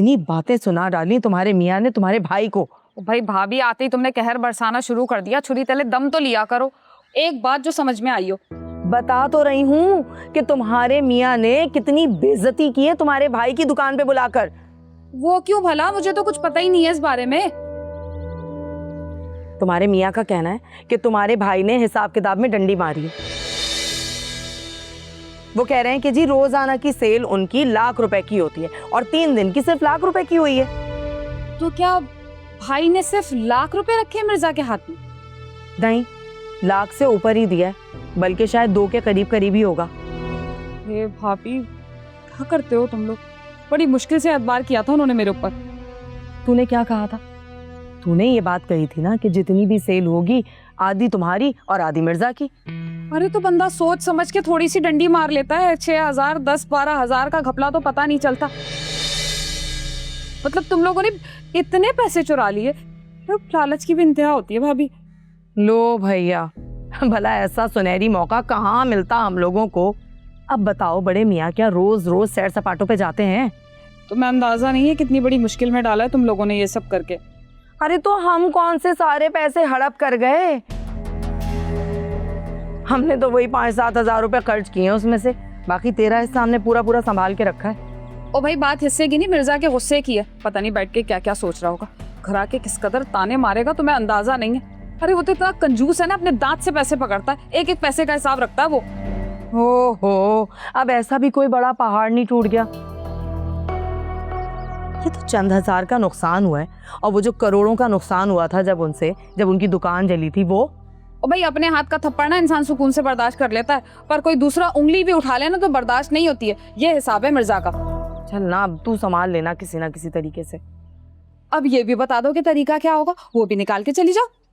कितनी बातें सुना डाली तुम्हारे मियाँ ने तुम्हारे भाई को। भाई भाभी आते ही तुमने कहर बरसाना शुरू कर दिया, छुरी तले दम तो लिया करो। एक बात जो समझ में आई हो। बता तो रही हूँ कि तुम्हारे मियाँ ने कितनी बेइज्जती की है तुम्हारे भाई की दुकान पे बुलाकर। वो क्यों भला? मुझे तो कुछ पता ही नहीं है इस बारे में। तुम्हारे मियाँ का कहना है कि तुम्हारे भाई ने हिसाब किताब में डंडी मारी है। वो कह रहे हैं कि जी रोजाना की सेल उनकी ₹1,00,000 की होती है और 3 दिन की सिर्फ ₹1,00,000 की हुई है। तो क्या भाई ने सिर्फ ₹1,00,000 रखे हैं मिर्जा के हाथ में? नहीं, 1,00,000 से ऊपर ही दिया है, बल्कि शायद 2 के करीब करीब ही होगा। हे भाभी, क्या करते हो तुम लोग? बड़ी मुश्किल से एतबार किया था उन्होंने मेरे ऊपर। तूने क्या कहा था? तूने ये बात कही थी ना कि जितनी भी सेल होगी आधी तुम्हारी और आधी मिर्जा की। अरे तो बंदा सोच समझ के थोड़ी सी डंडी मार लेता है। 6,000, 10-12 हजार का घपला तो पता नहीं चलता। मतलब तुम लोगों ने इतने पैसे चुरा लिए, लालच की भी इंतहा होती है भाभी। लो भैया, भला ऐसा सुनहरी मौका कहाँ मिलता हम लोगों को। अब बताओ बड़े मियाँ क्या रोज रोज सैर सपाटों पे जाते हैं? तुम्हें अंदाजा नहीं है कितनी बड़ी मुश्किल में डाला है तुम लोगों ने ये सब करके। अरे तो हम कौन से सारे पैसे हड़प कर गए? हमने तो वही 5-7 हजार रुपए खर्च किए हैं उसमें से, बाकी तेरा हिस्सा हमने पूरा पूरा संभाल के रखा है। ओ भाई, बात हिस्से की नहीं, मिर्जा के गुस्से की है। पता नहीं बैठ के क्या क्या सोच रहा होगा। घर आके किस कदर ताने मारेगा तुम्हें अंदाजा नहीं है। अरे वो तो इतना कंजूस है ना, अपने दांत से पैसे पकड़ता है, एक एक पैसे का हिसाब रखता है वो। हो, अब ऐसा भी कोई बड़ा पहाड़ नहीं टूट गया। ये तो चंद हजार का नुकसान हुआ है, और वो जो करोड़ों का नुकसान हुआ था जब उनकी दुकान जली थी वो। ओ भाई, अपने हाथ का थप्पड़ ना इंसान सुकून से बर्दाश्त कर लेता है, पर कोई दूसरा उंगली भी उठा लेना तो बर्दाश्त नहीं होती है। ये हिसाब है मिर्जा का। चल ना, अब तू संभाल लेना किसी ना किसी तरीके से। अब ये भी बता दो कि तरीका क्या होगा, वो भी निकाल के चली जाओ।